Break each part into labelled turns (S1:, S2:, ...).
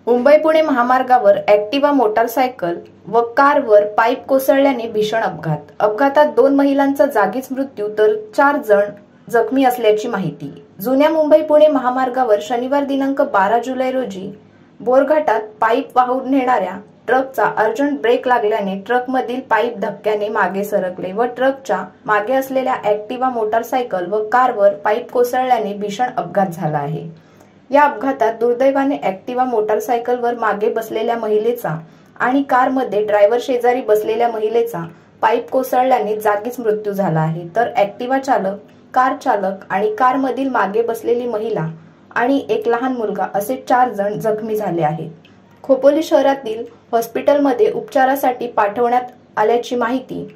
S1: मुंबई पुणे महामार्गावर Activa motorcycle व कारवर पाईप कोसळल्याने भीषण अपघात. अपघातात 2 महिलांचा जागीच मृत्यू तर 4 जण जखमी असल्याची माहिती. जुन्या मुंबई पुणे महामार्गावर शनिवार दिनांक 12 जुलै रोजी बोरघाटात पाईप वाहून नेणाऱ्या ट्रकचा अर्जंट ब्रेक लागल्याने ट्रकमधील पाईप धक्क्याने मागे सरकले व ट्रकच्या मागे असलेल्या ॲक्टिवा मोटारसायकल व कारवर पाईप कोसळल्याने भीषण अपघात झाला आहे. या अपघातात दुर्दैवाने ॲक्टिवा मोटारसायकलवर मागे बसलेल्या महिलेचा आणि कारमध्ये ड्रायव्हर शेजारी बसलेल्या महिलेचा पाईप कोसळल्याने जागीच मृत्यू झाला आहे. तर ॲक्टिवा चालक, कार चालक आणि कारमधील मागे बसलेली महिला आणि एक लहान मुलगा असे 4 जण जखमी झाले आहेत. खोपोली शहरातील हॉस्पिटलमध्ये उपचारासाठी पाठवण्यात आल्याची माहिती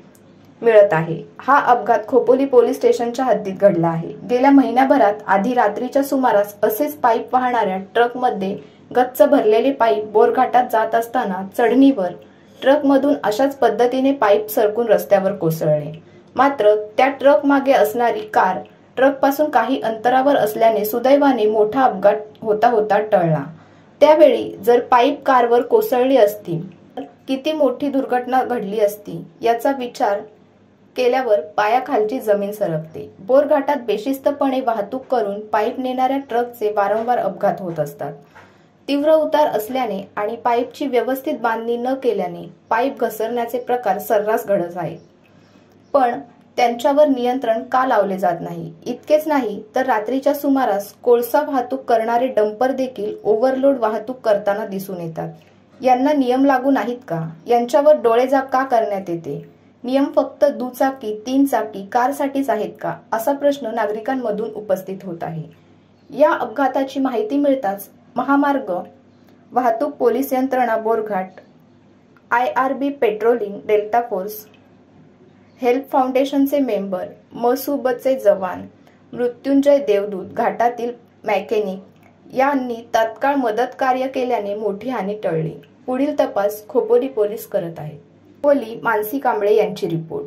S1: मिळत आहे. हा अपघात खोपोली पोलीस स्टेशनच्या हद्दीत घडला आहे. गेल्या महिन्याभरात आधी रात्रीच्या सुमारास असेच पाईप वाहणाऱ्या ट्रकमध्ये गच्च भरलेले पाईप बोरघाटात जात असताना चढणीवर ट्रकमधून अशाच पद्धतीने पाईप सरकून रस्त्यावर कोसळले. मात्र त्या ट्रक मागे असणारी कार ट्रकपासून काही अंतरावर असल्याने सुदैवाने मोठा अपघात होता होता टळला. त्यावेळी जर पाईप कारवर कोसळली असती तर किती मोठी दुर्घटना घडली असती याचा विचार केल्यावर पायाखालची जमीन सरकते. बोरघाटात बेशिस्तपणे वाहतूक करून पाईप नेणाऱ्या ट्रकचे वारंवार अपघात होत असतात. तीव्र उतार असल्याने आणि पाईपची व्यवस्थित बांधणी न केल्याने पाईप घसरण्याचे प्रकार सर्रास घडत आहेत. पण त्यांच्यावर नियंत्रण का लावले जात नाही? इतकेच नाही तर रात्रीच्या सुमारास कोळसा वाहतूक करणारे डंपर देखील ओव्हरलोड वाहतूक करताना दिसून येतात. यांना नियम लागू नाहीत का? यांच्यावर डोळेझाक का करण्यात येते? नियम फक्त दुचाकी, 3 चाकी, कारसाठीच आहेत का? असा प्रश्न नागरिकांमधून उपस्थित होत आहे. या अपघाताची माहिती मिळताच महामार्ग वाहतूक पोलीस यंत्रणा Borghat, IRB patrolling, delta force, help फाउंडेशनचे मेंबर, मसुबचे जवान, मृत्युंजय देवदूत, घाटातील मेकॅनिक यांनी तात्काळ मदत कार्य केल्याने मोठी हानी टळली. पुढील तपास खोपोली पोलीस करत आहेत. खोपोली मानसी कांबळे यांची रिपोर्ट.